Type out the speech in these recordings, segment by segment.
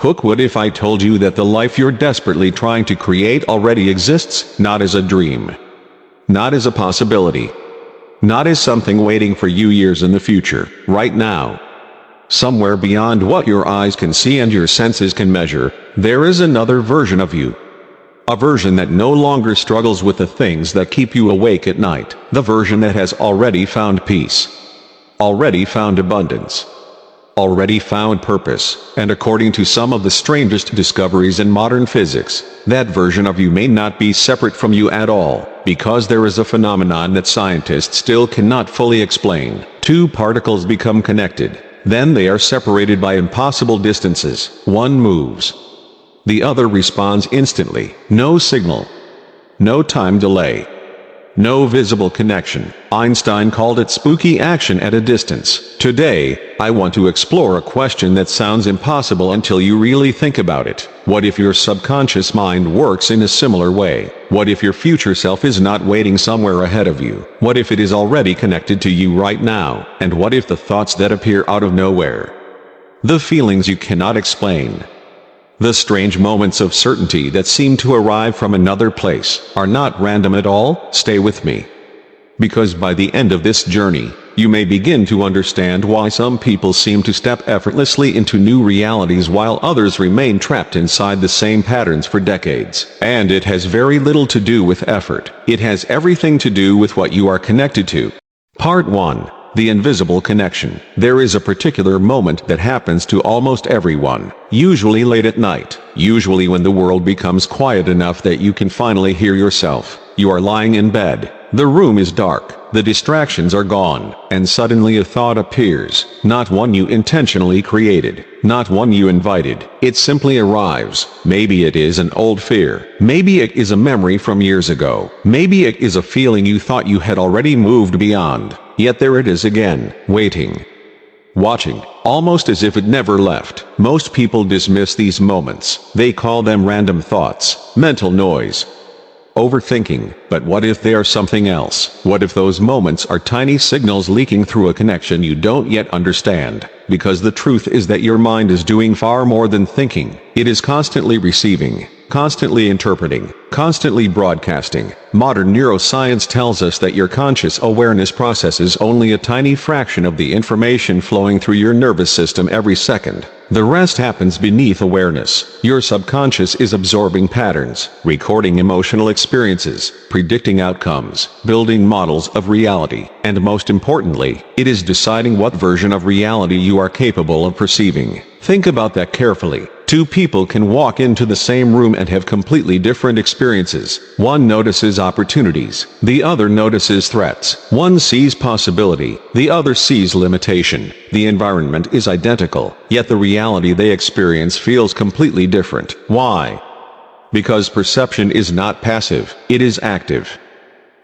Hook, what if I told you that the life you're desperately trying to create already exists, not as a dream, not as a possibility, not as something waiting for you years in the future, right now. Somewhere beyond what your eyes can see and your senses can measure, there is another version of you. A version that no longer struggles with the things that keep you awake at night. The version that has already found peace, already found abundance, already found purpose. And according to some of the strangest discoveries in modern physics, that version of you may not be separate from you at all, because there is a phenomenon that scientists still cannot fully explain. Two particles become connected. Then they are separated by impossible distances. One moves. The other responds instantly. No signal. No time delay. No visible connection. Einstein called it spooky action at a distance. Today, I want to explore a question that sounds impossible until you really think about it. What if your subconscious mind works in a similar way? What if your future self is not waiting somewhere ahead of you? What if it is already connected to you right now? And what if the thoughts that appear out of nowhere, the feelings you cannot explain, the strange moments of certainty that seem to arrive from another place, are not random at all? Stay with me. Because by the end of this journey, you may begin to understand why some people seem to step effortlessly into new realities while others remain trapped inside the same patterns for decades. And it has very little to do with effort. It has everything to do with what you are connected to. Part 1. The invisible connection. There is a particular moment that happens to almost everyone, usually late at night, usually when the world becomes quiet enough that you can finally hear yourself. You are lying in bed. The room is dark, the distractions are gone, and suddenly a thought appears, not one you intentionally created, not one you invited. It simply arrives. Maybe it is an old fear. Maybe it is a memory from years ago. Maybe it is a feeling you thought you had already moved beyond. Yet there it is again, waiting, watching, almost as if it never left. Most people dismiss these moments. They call them random thoughts, mental noise, overthinking. But what if they are something else? What if those moments are tiny signals leaking through a connection you don't yet understand? Because the truth is that your mind is doing far more than thinking. It is constantly receiving, constantly interpreting, constantly broadcasting. Modern neuroscience tells us that your conscious awareness processes only a tiny fraction of the information flowing through your nervous system every second. The rest happens beneath awareness. Your subconscious is absorbing patterns, recording emotional experiences, predicting outcomes, building models of reality, and most importantly, it is deciding what version of reality you are capable of perceiving. Think about that carefully. Two people can walk into the same room and have completely different experiences. One notices opportunities, the other notices threats. One sees possibility, the other sees limitation. The environment is identical, yet the reality they experience feels completely different. Why? Because perception is not passive, it is active.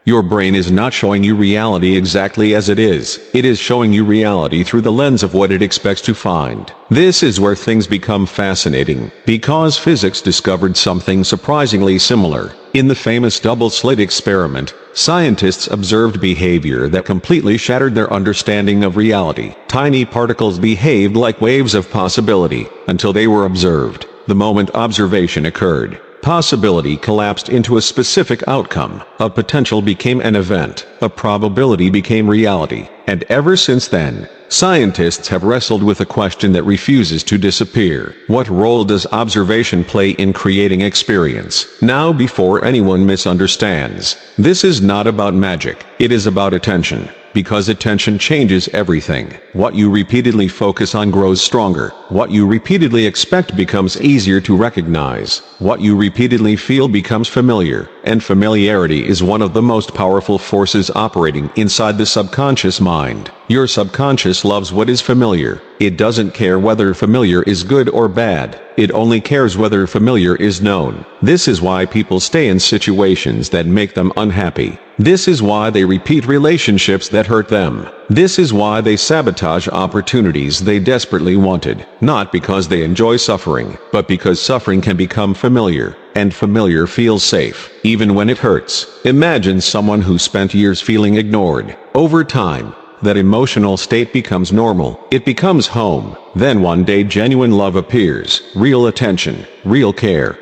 Your brain is not showing you reality exactly as it is. It is showing you reality through the lens of what it expects to find. This is where things become fascinating, because physics discovered something surprisingly similar. In the famous double-slit experiment, scientists observed behavior that completely shattered their understanding of reality. Tiny particles behaved like waves of possibility, until they were observed. The moment observation occurred, possibility collapsed into a specific outcome. A potential became an event. A probability became reality. And ever since then, scientists have wrestled with a question that refuses to disappear. What role does observation play in creating experience? Now, before anyone misunderstands, this is not about magic. It is about attention. Because attention changes everything. What you repeatedly focus on grows stronger. What you repeatedly expect becomes easier to recognize. What you repeatedly feel becomes familiar. And familiarity is one of the most powerful forces operating inside the subconscious mind. Your subconscious loves what is familiar. It doesn't care whether familiar is good or bad. It only cares whether familiar is known. This is why people stay in situations that make them unhappy. This is why they repeat relationships that hurt them. This is why they sabotage opportunities they desperately wanted. Not because they enjoy suffering, but because suffering can become familiar, and familiar feels safe, even when it hurts. Imagine someone who spent years feeling ignored. Over time, that emotional state becomes normal. It becomes home. Then one day genuine love appears, real attention, real care,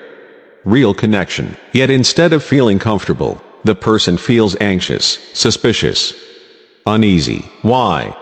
real connection. Yet instead of feeling comfortable, the person feels anxious, suspicious, uneasy. Why?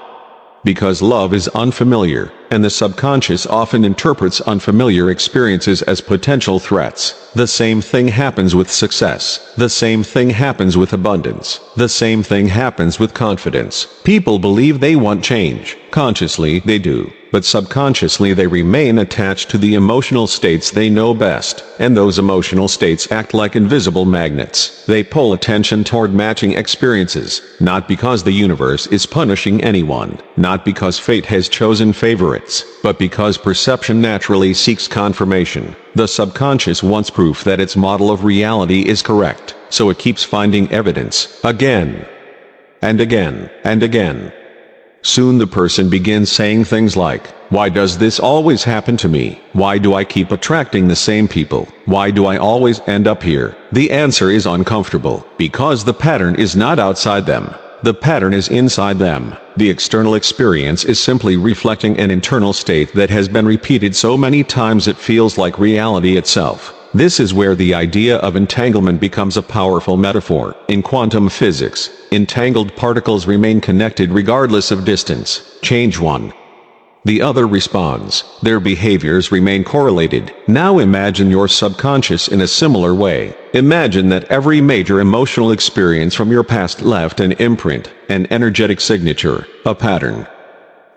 Because love is unfamiliar, and the subconscious often interprets unfamiliar experiences as potential threats. The same thing happens with success. The same thing happens with abundance. The same thing happens with confidence. People believe they want change. Consciously they do, but subconsciously they remain attached to the emotional states they know best, and those emotional states act like invisible magnets. They pull attention toward matching experiences, not because the universe is punishing anyone, not because fate has chosen favorites, but because perception naturally seeks confirmation. The subconscious wants proof that its model of reality is correct, so it keeps finding evidence, again, and again, and again. Soon the person begins saying things like, "Why does this always happen to me? Why do I keep attracting the same people? Why do I always end up here?" The answer is uncomfortable, because the pattern is not outside them. The pattern is inside them. The external experience is simply reflecting an internal state that has been repeated so many times it feels like reality itself. This is where the idea of entanglement becomes a powerful metaphor. In quantum physics, entangled particles remain connected regardless of distance. Change one, the other responds. Their behaviors remain correlated. Now imagine your subconscious in a similar way. Imagine that every major emotional experience from your past left an imprint, an energetic signature, a pattern,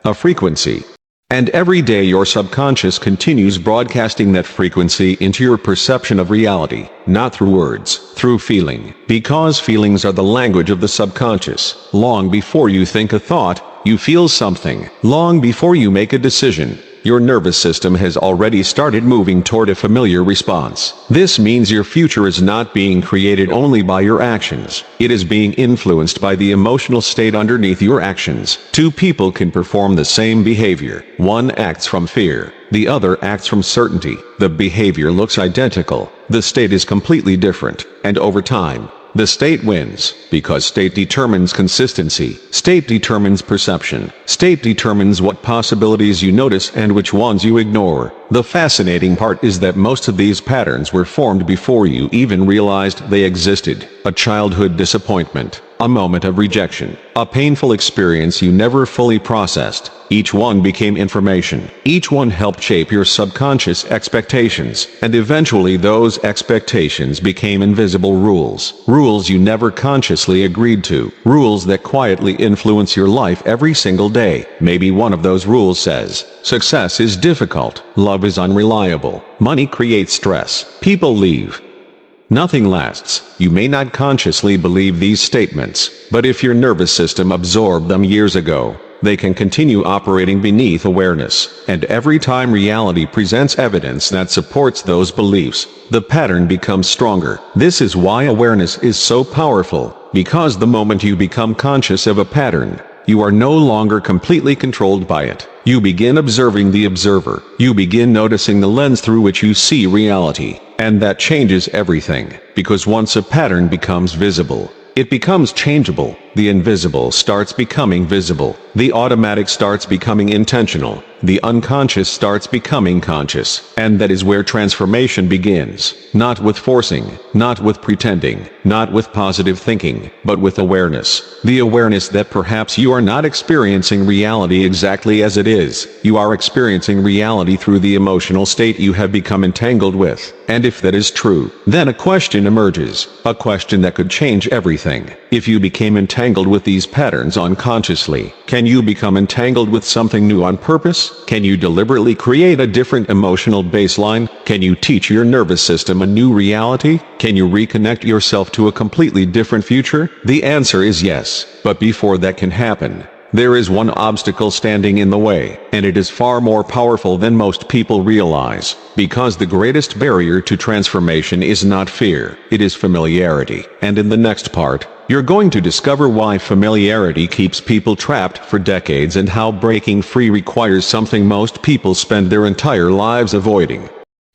a frequency. And every day your subconscious continues broadcasting that frequency into your perception of reality, not through words, through feeling. Because feelings are the language of the subconscious. Long before you think a thought, you feel something. Long before you make a decision, your nervous system has already started moving toward a familiar response. This means your future is not being created only by your actions. It is being influenced by the emotional state underneath your actions. Two people can perform the same behavior. One acts from fear. The other acts from certainty. The behavior looks identical. The state is completely different. And over time, the state wins, because state determines consistency. State determines perception. State determines what possibilities you notice and which ones you ignore. The fascinating part is that most of these patterns were formed before you even realized they existed. A childhood disappointment, a moment of rejection, a painful experience you never fully processed. Each one became information. Each one helped shape your subconscious expectations, and eventually those expectations became invisible rules. Rules you never consciously agreed to. Rules that quietly influence your life every single day. Maybe one of those rules says, success is difficult, love is unreliable, money creates stress, people leave, nothing lasts. You may not consciously believe these statements, but if your nervous system absorbed them years ago, they can continue operating beneath awareness. And every time reality presents evidence that supports those beliefs, the pattern becomes stronger. This is why awareness is so powerful, because the moment you become conscious of a pattern, you are no longer completely controlled by it. You begin observing the observer. You begin noticing the lens through which you see reality. And that changes everything, because once a pattern becomes visible, it becomes changeable. The invisible starts becoming visible. The automatic starts becoming intentional. The unconscious starts becoming conscious. And that is where transformation begins. Not with forcing, not with pretending, not with positive thinking, but with awareness. The awareness that perhaps you are not experiencing reality exactly as it is. You are experiencing reality through the emotional state you have become entangled with. And if that is true, then a question emerges. A question that could change everything. If you became entangled with these patterns unconsciously, can you become entangled with something new on purpose? Can you deliberately create a different emotional baseline? Can you teach your nervous system a new reality? Can you reconnect yourself to a completely different future? The answer is yes. But before that can happen, there is one obstacle standing in the way, and it is far more powerful than most people realize. Because the greatest barrier to transformation is not fear, it is familiarity. And in the next part, you're going to discover why familiarity keeps people trapped for decades and how breaking free requires something most people spend their entire lives avoiding.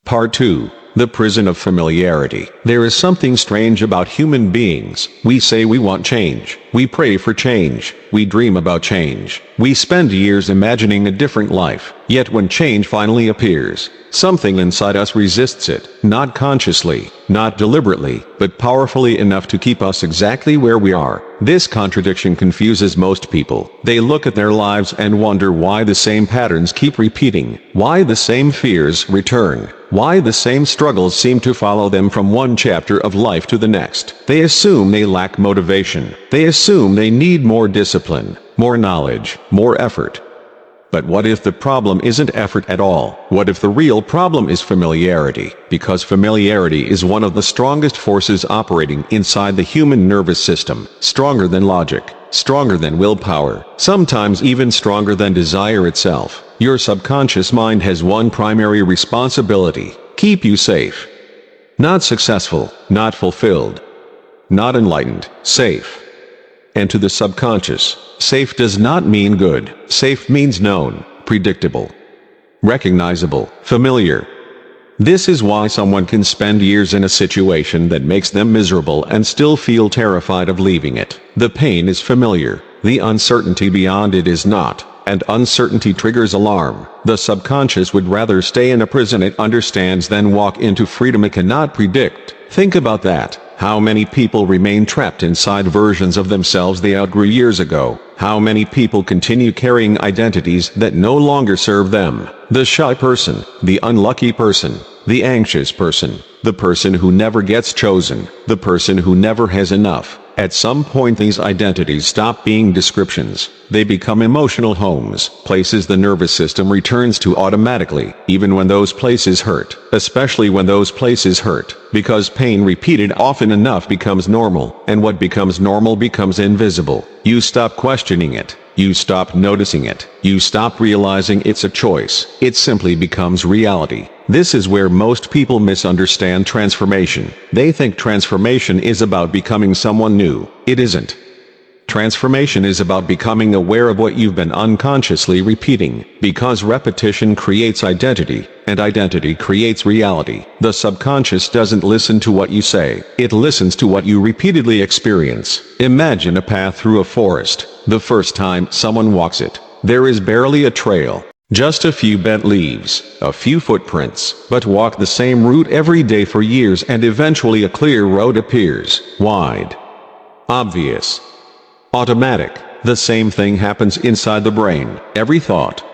Part 2. The prison of familiarity. There is something strange about human beings. We say we want change. We pray for change. We dream about change. We spend years imagining a different life. Yet when change finally appears, something inside us resists it. Not consciously, not deliberately, but powerfully enough to keep us exactly where we are. This contradiction confuses most people. They look at their lives and wonder why the same patterns keep repeating, why the same fears return, why the same struggles seem to follow them from one chapter of life to the next. They assume they lack motivation. They assume they need more discipline, more knowledge, more effort. But what if the problem isn't effort at all? What if the real problem is familiarity? Because familiarity is one of the strongest forces operating inside the human nervous system, stronger than logic, stronger than willpower, sometimes even stronger than desire itself. Your subconscious mind has one primary responsibility: keep you safe. Not successful, not fulfilled, not enlightened, safe. And to the subconscious, safe does not mean good. Safe means known, predictable, recognizable, familiar. This is why someone can spend years in a situation that makes them miserable and still feel terrified of leaving it. The pain is familiar, the uncertainty beyond it is not, and uncertainty triggers alarm. The subconscious would rather stay in a prison it understands than walk into freedom it cannot predict. Think about that. How many people remain trapped inside versions of themselves they outgrew years ago? How many people continue carrying identities that no longer serve them? The shy person, the unlucky person, the anxious person, the person who never gets chosen, the person who never has enough. At some point these identities stop being descriptions. They become emotional homes, places the nervous system returns to automatically, even when those places hurt, especially when those places hurt, because pain repeated often enough becomes normal, and what becomes normal becomes invisible. You stop questioning it. You stop noticing it. You stop realizing it's a choice. It simply becomes reality. This is where most people misunderstand transformation. They think transformation is about becoming someone new. It isn't. Transformation is about becoming aware of what you've been unconsciously repeating, because repetition creates identity, and identity creates reality. The subconscious doesn't listen to what you say, it listens to what you repeatedly experience. Imagine a path through a forest. The first time someone walks it, there is barely a trail. Just a few bent leaves, a few footprints, but walk the same route every day for years and eventually a clear road appears, wide, obvious, automatic. The same thing happens inside the brain. Every thought,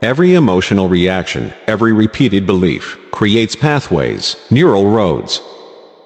every emotional reaction, every repeated belief, creates pathways, neural roads.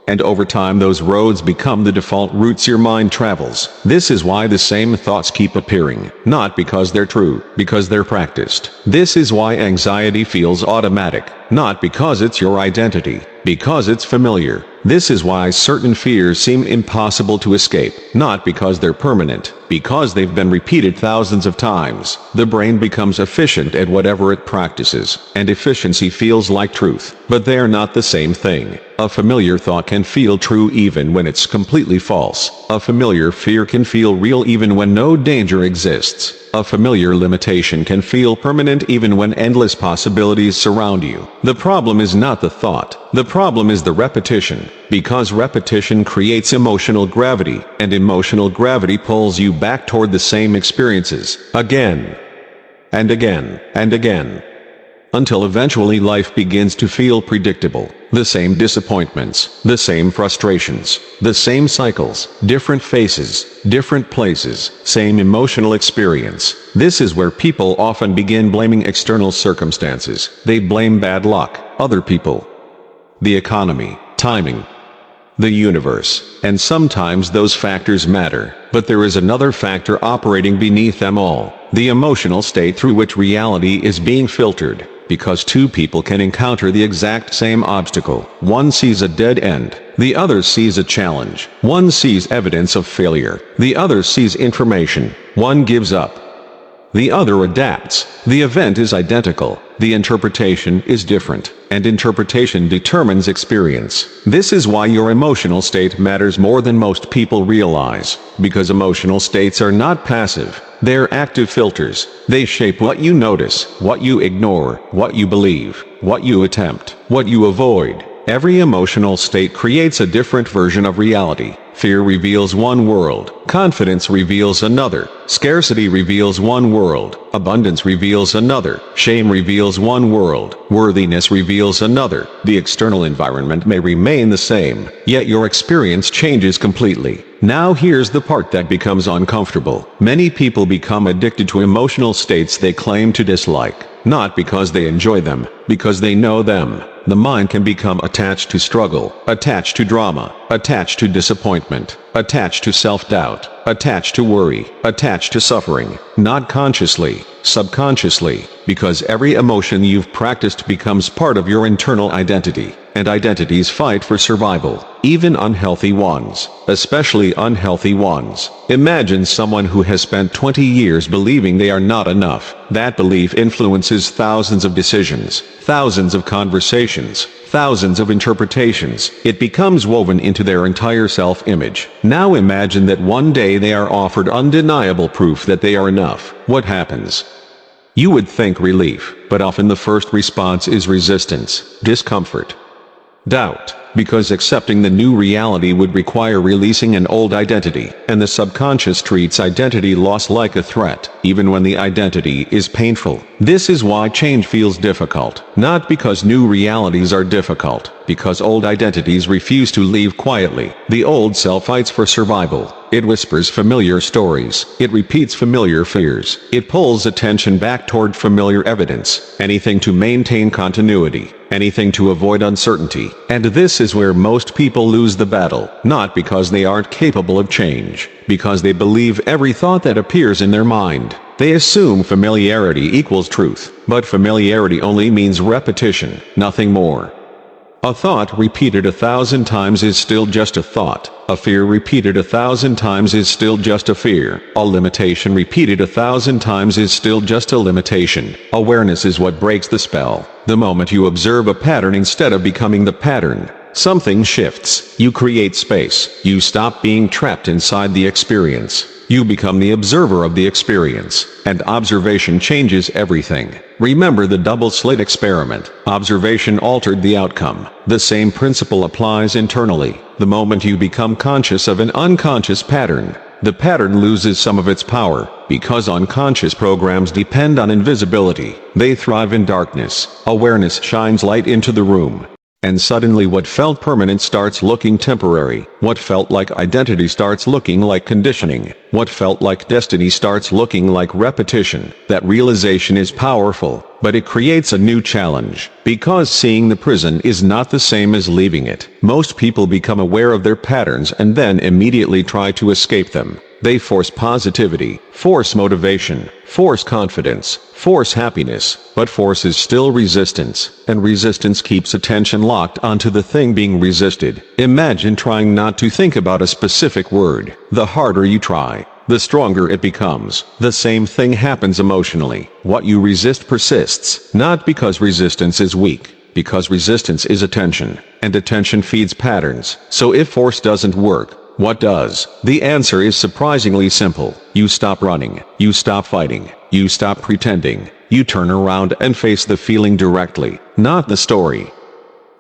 And over time those roads become the default routes your mind travels. This is why the same thoughts keep appearing, not because they're true, because they're practiced. This is why anxiety feels automatic, not because it's your identity, because it's familiar. This is why certain fears seem impossible to escape, not because they're permanent, because they've been repeated thousands of times. The brain becomes efficient at whatever it practices, and efficiency feels like truth, but they are not the same thing. A familiar thought can feel true even when it's completely false. A familiar fear can feel real even when no danger exists. A familiar limitation can feel permanent even when endless possibilities surround you. The problem is not the thought. The problem is the repetition. Because repetition creates emotional gravity, and emotional gravity pulls you back toward the same experiences, again, and again, and again, until eventually life begins to feel predictable. The same disappointments, the same frustrations, the same cycles, different faces, different places, same emotional experience. This is where people often begin blaming external circumstances. They blame bad luck, other people, the economy, timing, the universe, and sometimes those factors matter, but there is another factor operating beneath them all: the emotional state through which reality is being filtered. Because two people can encounter the exact same obstacle. One sees a dead end, the other sees a challenge. One sees evidence of failure, the other sees information. One gives up, the other adapts. The event is identical, the interpretation is different, and interpretation determines experience. This is why your emotional state matters more than most people realize, because emotional states are not passive. They're active filters. They shape what you notice, what you ignore, what you believe, what you attempt, what you avoid. Every emotional state creates a different version of reality. Fear reveals one world, confidence reveals another, scarcity reveals one world, abundance reveals another, shame reveals one world, worthiness reveals another. The external environment may remain the same, yet your experience changes completely. Now here's the part that becomes uncomfortable. Many people become addicted to emotional states they claim to dislike, not because they enjoy them, because they know them. The mind can become attached to struggle, attached to drama, attached to disappointment, attached to self-doubt, attached to worry, attached to suffering, not consciously, subconsciously, because every emotion you've practiced becomes part of your internal identity, and identities fight for survival, even unhealthy ones, especially unhealthy ones. Imagine someone who has spent 20 years believing they are not enough. That belief influences thousands of decisions, thousands of conversations, thousands of interpretations. It becomes woven into their entire self-image. Now imagine that one day they are offered undeniable proof that they are enough. What happens? You would think relief, but often the first response is resistance, discomfort, doubt, because accepting the new reality would require releasing an old identity, and the subconscious treats identity loss like a threat, even when the identity is painful. This is why change feels difficult, not because new realities are difficult, because old identities refuse to leave quietly. The old self fights for survival. It whispers familiar stories. It repeats familiar fears. It pulls attention back toward familiar evidence. Anything to maintain continuity. Anything to avoid uncertainty. And this is where most people lose the battle, not because they aren't capable of change, because they believe every thought that appears in their mind. They assume familiarity equals truth, but familiarity only means repetition, nothing more. A thought repeated 1,000 times is still just a thought. A fear repeated 1,000 times is still just a fear. A limitation repeated 1,000 times is still just a limitation. Awareness is what breaks the spell. The moment you observe a pattern instead of becoming the pattern, something shifts. You create space. You stop being trapped inside the experience. You become the observer of the experience, and observation changes everything. Remember the double slit experiment. Observation altered the outcome. The same principle applies internally. The moment you become conscious of an unconscious pattern, the pattern loses some of its power, because unconscious programs depend on invisibility. They thrive in darkness. Awareness shines light into the room. And suddenly what felt permanent starts looking temporary. What felt like identity starts looking like conditioning. What felt like destiny starts looking like repetition. That realization is powerful, but it creates a new challenge. Because seeing the prison is not the same as leaving it. Most people become aware of their patterns and then immediately try to escape them. They force positivity, force motivation, force confidence, force happiness, but force is still resistance, and resistance keeps attention locked onto the thing being resisted. Imagine trying not to think about a specific word. The harder you try, the stronger it becomes. The same thing happens emotionally. What you resist persists, not because resistance is weak, because resistance is attention, and attention feeds patterns. So if force doesn't work, what does? The answer is surprisingly simple. You stop running. You stop fighting. You stop pretending. You turn around and face the feeling directly, not the story.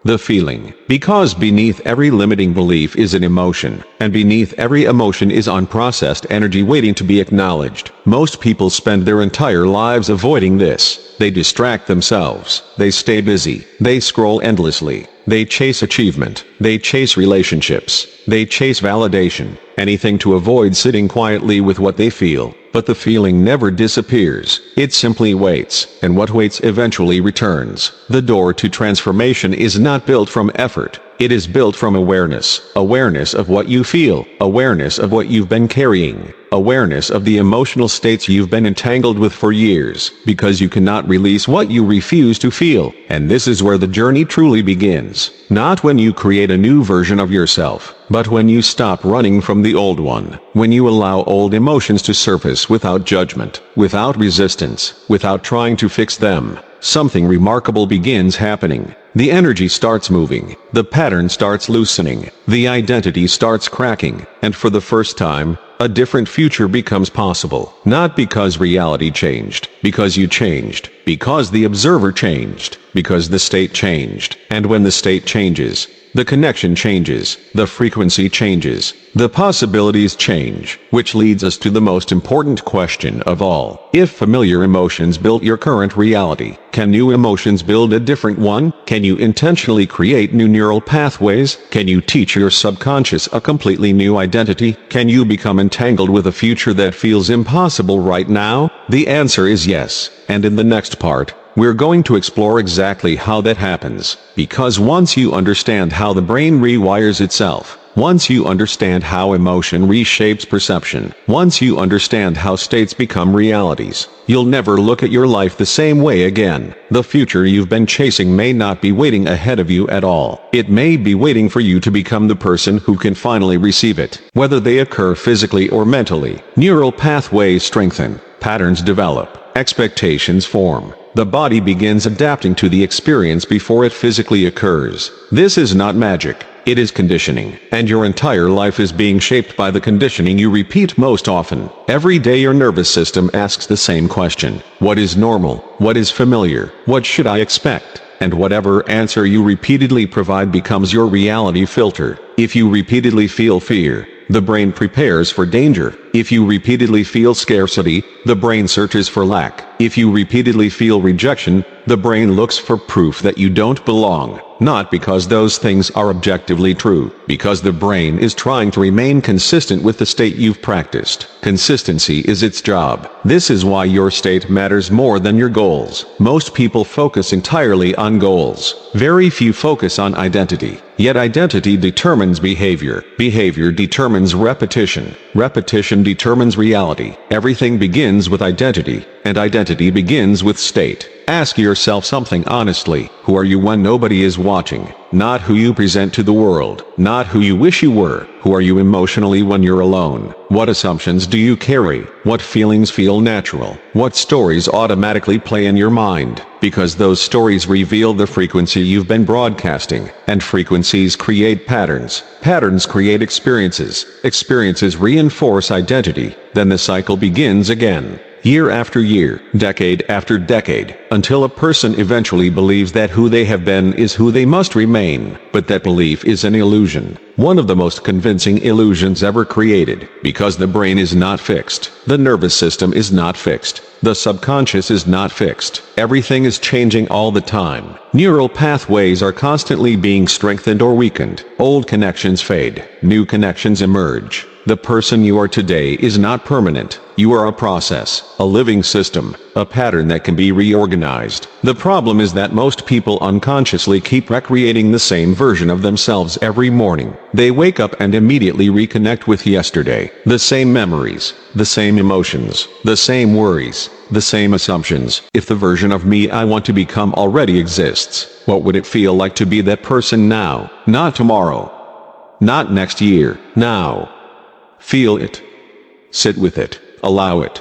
The feeling. Because beneath every limiting belief is an emotion, and beneath every emotion is unprocessed energy waiting to be acknowledged. Most people spend their entire lives avoiding this. They distract themselves. They stay busy. They scroll endlessly. They chase achievement. They chase relationships. They chase validation. Anything to avoid sitting quietly with what they feel. But the feeling never disappears. It simply waits, and what waits eventually returns. The door to transformation is not built from effort. It is built from awareness. Awareness of what you feel. Awareness of what you've been carrying. Awareness of the emotional states you've been entangled with for years, because you cannot release what you refuse to feel. And this is where the journey truly begins. Not when you create a new version of yourself, but when you stop running from the old one. When you allow old emotions to surface without judgment, without resistance, without trying to fix them, something remarkable begins happening. The energy starts moving, the pattern starts loosening, the identity starts cracking, and for the first time, a different future becomes possible. Not because reality changed, because you changed, because the observer changed, because the state changed. And when the state changes, the connection changes, the frequency changes, the possibilities change, which leads us to the most important question of all. If familiar emotions built your current reality, can new emotions build a different one? Can you intentionally create new neural pathways? Can you teach your subconscious a completely new identity? Can you become entangled with a future that feels impossible right now? The answer is yes, and in the next part, we're going to explore exactly how that happens, because once you understand how the brain rewires itself, once you understand how emotion reshapes perception, once you understand how states become realities, you'll never look at your life the same way again. The future you've been chasing may not be waiting ahead of you at all. It may be waiting for you to become the person who can finally receive it. Whether they occur physically or mentally, neural pathways strengthen, patterns develop, expectations form. The body begins adapting to the experience before it physically occurs. This is not magic, it is conditioning, and your entire life is being shaped by the conditioning you repeat most often. Every day your nervous system asks the same question: what is normal? What is familiar? What should I expect? And whatever answer you repeatedly provide becomes your reality filter. If you repeatedly feel fear, the brain prepares for danger. If you repeatedly feel scarcity, the brain searches for lack. If you repeatedly feel rejection, the brain looks for proof that you don't belong. Not because those things are objectively true, because the brain is trying to remain consistent with the state you've practiced. Consistency is its job. This is why your state matters more than your goals. Most people focus entirely on goals. Very few focus on identity. Yet identity determines behavior. Behavior determines repetition. Repetition determines reality. Everything begins with identity, and identity begins with state. Ask yourself something honestly. Who are you when nobody is watching? Not who you present to the world. Not who you wish you were. Who are you emotionally when you're alone? What assumptions do you carry? What feelings feel natural? What stories automatically play in your mind? Because those stories reveal the frequency you've been broadcasting, and frequencies create patterns. Patterns create experiences. Experiences reinforce identity. Then the cycle begins again. Year after year, decade after decade, until a person eventually believes that who they have been is who they must remain. But that belief is an illusion. One of the most convincing illusions ever created, because the brain is not fixed. The nervous system is not fixed. The subconscious is not fixed. Everything is changing all the time. Neural pathways are constantly being strengthened or weakened. Old connections fade. New connections emerge. The person you are today is not permanent. You are a process, a living system, a pattern that can be reorganized. The problem is that most people unconsciously keep recreating the same version of themselves every morning. They wake up and immediately reconnect with yesterday. The same memories, the same emotions, the same worries, the same assumptions. If the version of me I want to become already exists, what would it feel like to be that person now? Not tomorrow. Not next year. Now. Feel it. Sit with it. Allow it.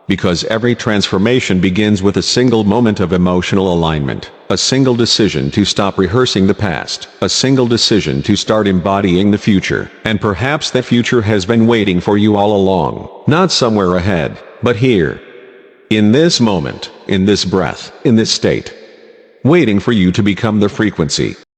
Because every transformation begins with a single moment of emotional alignment, a single decision to stop rehearsing the past, a single decision to start embodying the future. And perhaps that future has been waiting for you all along, not somewhere ahead, but here. In this moment, in this breath, in this state. Waiting for you to become the frequency.